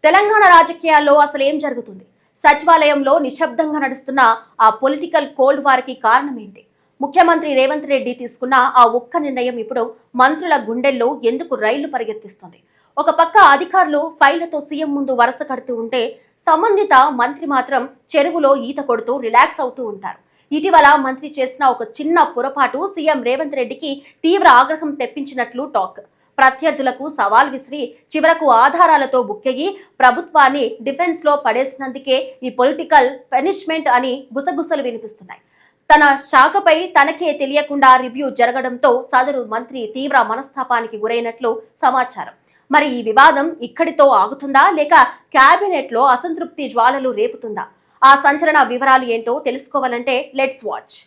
తెలంగాణ రాజకీయాల్లో అసలు ఏం జరుగుతుంది? సచివాలయంలో నిశ్శబ్దంగా నడుస్తున్న ఆ పొలిటికల్ కోల్డ్ వార్కి కారణం ఏంటి? ముఖ్యమంత్రి రేవంత్ రెడ్డి తీసుకున్న ఆ ఒక్క నిర్ణయం ఇప్పుడు మంత్రుల గుండెల్లో ఎందుకు రైళ్లు పరిగెత్తిస్తుంది? ఒక పక్క అధికారులు ఫైళ్లతో సీఎం ముందు వరుస కడుతూ ఉంటే, సంబంధిత మంత్రి మాత్రం చెరువులో ఈత కొడుతూ రిలాక్స్ అవుతూ ఉంటారు. ఇటీవల మంత్రి చేసిన ఒక చిన్న పొరపాటు సీఎం రేవంత్ రెడ్డికి తీవ్ర ఆగ్రహం తెప్పించినట్లు టాక్. ప్రత్యర్థులకు సవాల్ విసిరి చివరకు ఆధారాలతో బుక్కెగి ప్రభుత్వాన్ని డిఫెన్స్ లో పడేసినందుకే ఈ పొలిటికల్ పనిష్మెంట్ అని గుసగుసలు వినిపిస్తున్నాయి. తన శాఖపై తనకే తెలియకుండా రివ్యూ జరగడంతో సదరు మంత్రి తీవ్ర మనస్తాపానికి గురైనట్లు సమాచారం. మరి ఈ వివాదం ఇక్కడితో ఆగుతుందా, లేక కేబినెట్ లో అసంతృప్తి జ్వాలలు రేపుతుందా? ఆ సంచలన వివరాలు ఏంటో తెలుసుకోవాలంటే లెట్స్ వాచ్.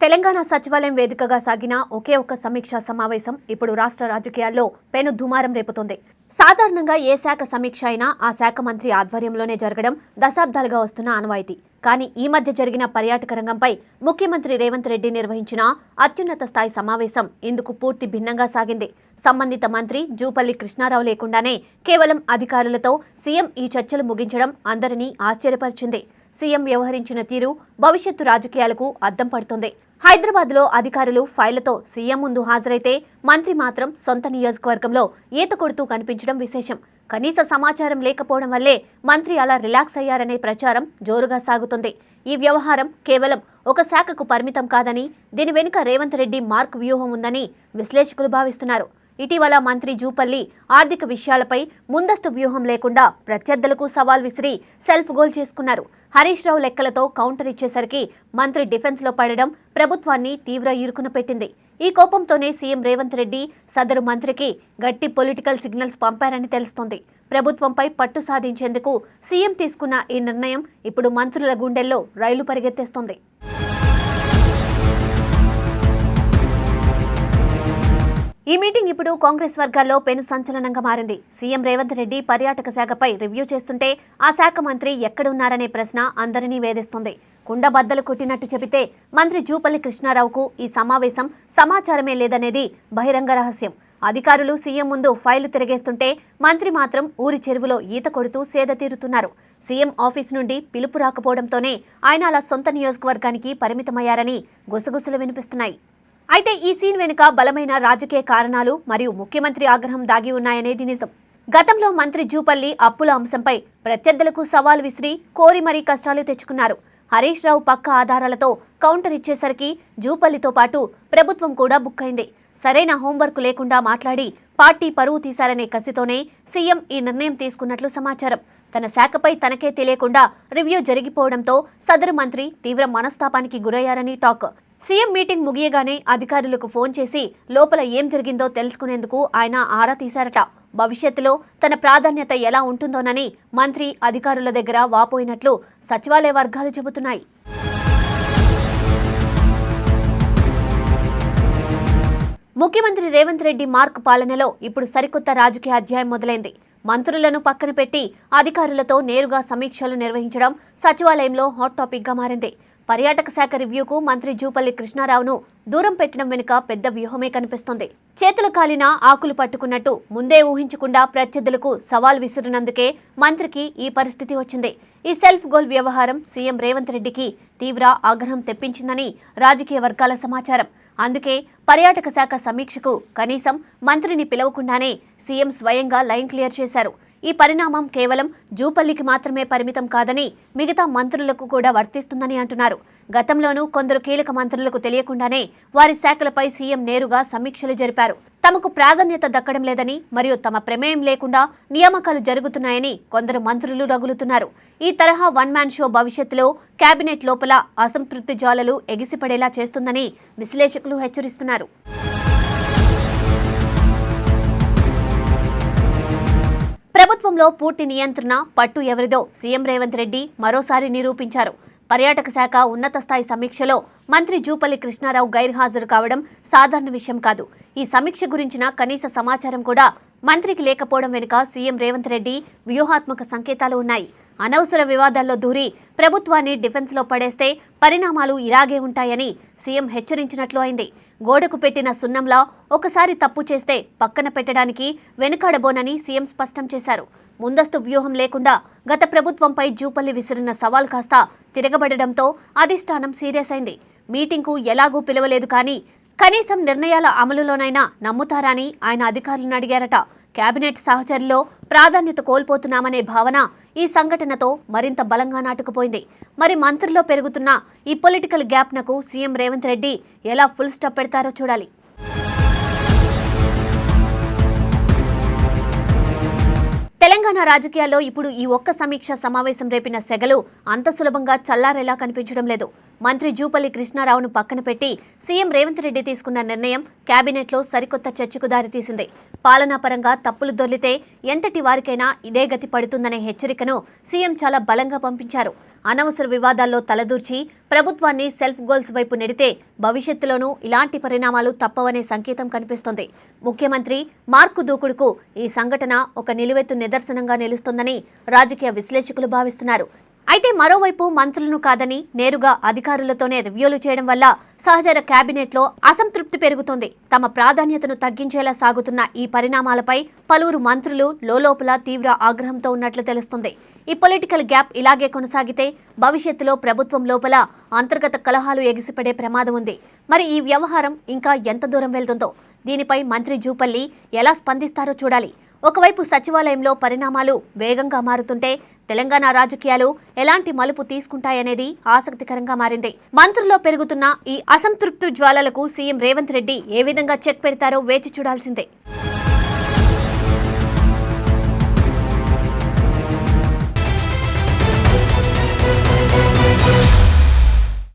తెలంగాణ సచివాలయం వేదికగా సాగిన ఒకే ఒక్క సమీక్షా సమావేశం ఇప్పుడు రాష్ట్ర రాజకీయాల్లో పెను దుమారం రేపుతోంది. సాధారణంగా ఏ శాఖ సమీక్ష అయినా ఆ శాఖ మంత్రి ఆధ్వర్యంలోనే జరగడం దశాబ్దాలుగా వస్తున్న ఆనవాయితీ. కానీ ఈ మధ్య జరిగిన పర్యాటక రంగంపై ముఖ్యమంత్రి రేవంత్ రెడ్డి నిర్వహించిన అత్యున్నత స్థాయి సమావేశం ఇందుకు పూర్తి భిన్నంగా సాగింది. సంబంధిత మంత్రి జూపల్లి కృష్ణారావు లేకుండానే కేవలం అధికారులతో సీఎం ఈ చర్చలు ముగించడం అందరినీ ఆశ్చర్యపరిచింది. సీఎం వ్యవహరించిన తీరు భవిష్యత్తు రాజకీయాలకు అద్దం పడుతుంది. హైదరాబాద్లో అధికారులు ఫైళ్లతో సీఎం ముందు హాజరైతే మంత్రి మాత్రం సొంత నియోజకవర్గంలో ఈత కొడుతూ కనిపించడం విశేషం. కనీస సమాచారం లేకపోవడం వల్లే మంత్రి అలా రిలాక్స్ అయ్యారనే ప్రచారం జోరుగా సాగుతుంది. ఈ వ్యవహారం కేవలం ఒక శాఖకు పరిమితం కాదని, దీని వెనుక రేవంత్ రెడ్డి మార్క్ వ్యూహం ఉందని విశ్లేషకులు భావిస్తున్నారు. ఇటీవల మంత్రి జూపల్లి ఆర్థిక విషయాలపై ముందస్తు వ్యూహం లేకుండా ప్రత్యర్థులకు సవాల్ విసిరి సెల్ఫ్ గోల్ చేసుకున్నారు. హరీష్ రావు లెక్కలతో కౌంటర్ ఇచ్చేసరికి మంత్రి డిఫెన్స్ లో పడడం ప్రభుత్వాన్ని తీవ్ర ఇరుకున పెట్టింది. ఈ కోపంతోనే సీఎం రేవంత్ రెడ్డి సదరు మంత్రికి గట్టి పొలిటికల్ సిగ్నల్స్ పంపారని తెలుస్తోంది. ప్రభుత్వంపై పట్టు సాధించేందుకు సీఎం తీసుకున్న ఈ నిర్ణయం ఇప్పుడు మంత్రుల గుండెల్లో రైలు పరిగెత్తేస్తోంది. ఈ మీటింగ్ ఇప్పుడు కాంగ్రెస్ వర్గాల్లో పెను సంచలనంగా మారింది. సీఎం రేవంత్ రెడ్డి పర్యాటక శాఖపై రివ్యూ చేస్తుంటే ఆ శాఖ మంత్రి ఎక్కడున్నారనే ప్రశ్న అందరినీ వేధిస్తుంది. కుండబద్దలు కొట్టినట్టు చెబితే మంత్రి జూపల్లి కృష్ణారావుకు ఈ సమావేశం సమాచారమే లేదనేది బహిరంగ రహస్యం. అధికారులు సీఎం ముందు ఫైలు తిరిగేస్తుంటే మంత్రి మాత్రం ఊరి చెరువులో ఈత కొడుతూ సేద తీరుతున్నారు. సీఎం ఆఫీస్ నుండి పిలుపు రాకపోవడంతోనే ఆయన అలా సొంత నియోజకవర్గానికి పరిమితమయ్యారని గుసగుసలు వినిపిస్తున్నాయి. అయితే ఈ సీన్ వెనుక బలమైన రాజకీయ కారణాలు మరియు ముఖ్యమంత్రి ఆగ్రహం దాగి ఉన్నాయనేది నిజం. గతంలో మంత్రి జూపల్లి అప్పుల అంశంపై ప్రత్యర్థులకు సవాల్ విసిరి కోరి మరీ కష్టాలు తెచ్చుకున్నారు. హరీష్ రావు పక్క ఆధారాలతో కౌంటర్ ఇచ్చేసరికి జూపల్లితో పాటు ప్రభుత్వం కూడా బుక్ అయింది. సరైన హోంవర్క్ లేకుండా మాట్లాడి పార్టీ పరువు తీశారనే కసితోనే సీఎం ఈ నిర్ణయం తీసుకున్నట్లు సమాచారం. తన శాఖపై తనకే తెలియకుండా రివ్యూ జరిగిపోవడంతో సదరు మంత్రి తీవ్ర మనస్తాపానికి గురయ్యారని టాక్. సీఎం మీటింగ్ ముగియగానే అధికారులకు ఫోన్ చేసి లోపల ఏం జరిగిందో తెలుసుకునేందుకు ఆయన ఆరా తీశారట. భవిష్యత్తులో తన ప్రాధాన్యత ఎలా ఉంటుందోనని మంత్రి అధికారుల దగ్గర వాపోయినట్లు సచివాలయ వర్గాలు చెబుతున్నాయి. ముఖ్యమంత్రి రేవంత్ రెడ్డి మార్క్ పాలనలో ఇప్పుడు సరికొత్త రాజకీయ అధ్యాయం మొదలైంది. మంత్రులను పక్కన పెట్టి అధికారులతో నేరుగా సమీక్షలు నిర్వహించడం సచివాలయంలో హాట్ టాపిక్ గా మారింది. పర్యాటక శాఖ రివ్యూకు మంత్రి జూపల్లి కృష్ణారావును దూరం పెట్టడం వెనుక పెద్ద వ్యూహమే కనిపిస్తోంది. చేతులు కాలిన ఆకులు పట్టుకున్నట్టు ముందే ఊహించకుండా ప్రత్యర్థులకు సవాల్ విసిరినందుకే మంత్రికి ఈ పరిస్థితి వచ్చింది. ఈ సెల్ఫ్ గోల్ వ్యవహారం సీఎం రేవంత్ రెడ్డికి తీవ్ర ఆగ్రహం తెప్పించిందని రాజకీయ వర్గాల సమాచారం. అందుకే పర్యాటక శాఖ సమీక్షకు కనీసం మంత్రిని పిలవకుండానే సీఎం స్వయంగా లైన్ క్లియర్ చేశారు. ఈ పరిణామం కేవలం జూపల్లికి మాత్రమే పరిమితం కాదని మిగతా మంత్రులకు కూడా వర్తిస్తుందని అంటున్నారు. గతంలోనూ కొందరు కీలక మంత్రులకు తెలియకుండానే వారి శాఖలపై సీఎం నేరుగా సమీక్షలు జరిపారు. తమకు ప్రాధాన్యత దక్కడం లేదని మరియు తమ ప్రమేయం లేకుండా నియామకాలు జరుగుతున్నాయని కొందరు మంత్రులు రగులుతున్నారు. ఈ తరహా వన్ మ్యాన్ షో భవిష్యత్తులో కేబినెట్ లోపల అసంతృప్తి జ్వాలలు ఎగిసిపడేలా చేస్తుందని విశ్లేషకులు హెచ్చరిస్తున్నారు. ప్రభుత్వంలో పూర్తి నియంత్రణ పట్టు ఎవరిదో సీఎం రేవంత్ రెడ్డి మరోసారి నిరూపించారు. పర్యాటక శాఖ ఉన్నత స్థాయి సమీక్షలో మంత్రి జూపల్లి కృష్ణారావు గైర్హాజరు కావడం సాధారణ విషయం కాదు. ఈ సమీక్ష గురించిన కనీస సమాచారం కూడా మంత్రికి లేకపోవడం వెనుక సీఎం రేవంత్ రెడ్డి వ్యూహాత్మక సంకేతాలు ఉన్నాయి. అనవసర వివాదాల్లో దూరి ప్రభుత్వాన్ని డిఫెన్స్లో పడేస్తే పరిణామాలు ఇలాగే ఉంటాయని సీఎం హెచ్చరించినట్లు అయింది. గోడకు పెట్టిన సున్నంలా ఒకసారి తప్పు చేస్తే పక్కన పెట్టడానికి వెనుకాడబోనని సీఎం స్పష్టం చేశారు. ముందస్తు వ్యూహం లేకుండా గత ప్రభుత్వంపై జూపల్లి విసిరిన సవాల్ కాస్త తిరగబడడంతో అధిష్టానం సీరియస్ అయింది. మీటింగ్కు ఎలాగూ పిలవలేదు, కానీ కనీసం నిర్ణయాల అమలులోనైనా నమ్ముతారని ఆయన అధికారులను అడిగారట. కేబినెట్ సహచరుల్లో ప్రాధాన్యత కోల్పోతున్నామనే భావన ఈ సంఘటనతో మరింత బలంగా నాటుకుపోయింది. మరి మంత్రుల్లో పెరుగుతున్న ఈ పొలిటికల్ గ్యాప్నకు సీఎం రేవంత్ రెడ్డి ఎలా ఫుల్ స్టాప్ పెడతారో చూడాలి. తెలంగాణ రాజకీయాల్లో ఇప్పుడు ఈ ఒక్క సమీక్ష సమావేశం రేపిన సెగలు అంత సులభంగా చల్లారేలా కనిపించడం లేదు. మంత్రి జూపల్లి కృష్ణారావును పక్కన పెట్టి సీఎం రేవంత్ రెడ్డి తీసుకున్న నిర్ణయం కేబినెట్లో సరికొత్త చర్చకు దారితీసింది. పాలనాపరంగా తప్పులు దొర్లితే ఎంతటి వారికైనా ఇదే గతి పడుతుందనే హెచ్చరికను సీఎం చాలా బలంగా పంపించారు. అనవసర వివాదాల్లో తలదూర్చి ప్రభుత్వాన్ని సెల్ఫ్ గోల్స్ వైపు నెడితే భవిష్యత్తులోనూ ఇలాంటి పరిణామాలు తప్పవనే సంకేతం కనిపిస్తోంది. ముఖ్యమంత్రి మార్కు దూకుడుకు ఈ సంఘటన ఒక నిలువెత్తు నిదర్శనంగా నిలుస్తోందని రాజకీయ విశ్లేషకులు భావిస్తున్నారు. అయితే మరోవైపు మంత్రులను కాదని నేరుగా అధికారులతోనే రివ్యూలు చేయడం వల్ల సహచర కేబినెట్లో అసంతృప్తి పెరుగుతోంది. తమ ప్రాధాన్యతను తగ్గించేలా సాగుతున్న ఈ పరిణామాలపై పలువురు మంత్రులు లోలోపల తీవ్ర ఆగ్రహంతో ఉన్నట్లు తెలుస్తుంది. ఈ పొలిటికల్ గ్యాప్ ఇలాగే కొనసాగితే భవిష్యత్తులో ప్రభుత్వం లోపల అంతర్గత కలహాలు ఎగిసిపడే ప్రమాదం ఉంది. మరి ఈ వ్యవహారం ఇంకా ఎంత దూరం వెళ్తుందో, దీనిపై మంత్రి జూపల్లి ఎలా స్పందిస్తారో చూడాలి. ఒకవైపు సచివాలయంలో పరిణామాలు వేగంగా మారుతుంటే తెలంగాణ రాజకీయాలు ఎలాంటి మలుపు తీసుకుంటాయనేది ఆసక్తికరంగా మారింది. మంత్రుల్లో పెరుగుతున్న ఈ అసంతృప్తి జ్వాలలకు సీఎం రేవంత్ రెడ్డి ఏ విధంగా చెక్ పెడతారో వేచి చూడాల్సిందే.